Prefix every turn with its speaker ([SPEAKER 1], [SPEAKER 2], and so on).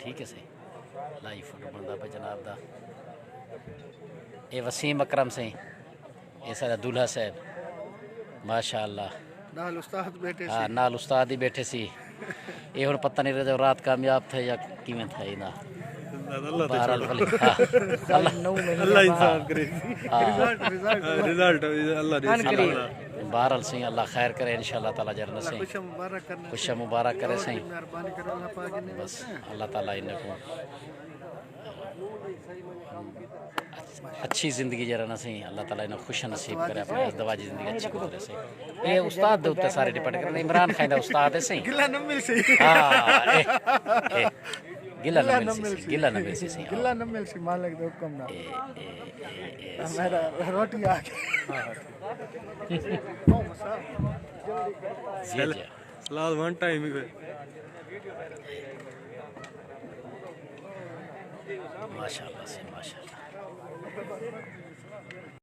[SPEAKER 1] ठीक है सही लाई फोटो बनता पे जनाब दा ये वसीम अकरम से ये सारा दूल्हा साहब माशाअल्लाह
[SPEAKER 2] नाल उस्ताद बैठे
[SPEAKER 1] हाँ नाल उस्ताद ही बैठे सी ये हुण पता नहीं रहा रात कामयाब थे या किवें था ना बहरहाल
[SPEAKER 3] अल्लाह इंसाफ करे रिजल्ट अल्लाह दे
[SPEAKER 1] बहरहाल सही अल्लाह खैर करे इंशाअल्लाह ताला जरना सही खुश मुबारक करे सही
[SPEAKER 2] मेहरबानी करो अल्लाह पाक ने
[SPEAKER 1] बस अल्लाह ताला इनको अच्छी ज़िंदगी जरा सही अल्लाह ताला इन्हें खुश नसीब करे अपने दवाजी ज़िंदगी अच्छी गुजरे सही ये उस्ताद दे उत्ते सारे डिपेंड करते इमरान खान दा उस्ताद है सही
[SPEAKER 2] गिला न मिल सही
[SPEAKER 1] गिला न मिल सी गिला न मिल सी सही
[SPEAKER 2] गिला न मिल सी मालिक दे हुक्म ना मेरा रोटी आ गई
[SPEAKER 3] सलाद वन टाइम ही
[SPEAKER 1] माशाअल्लाह से माशाअल्लाह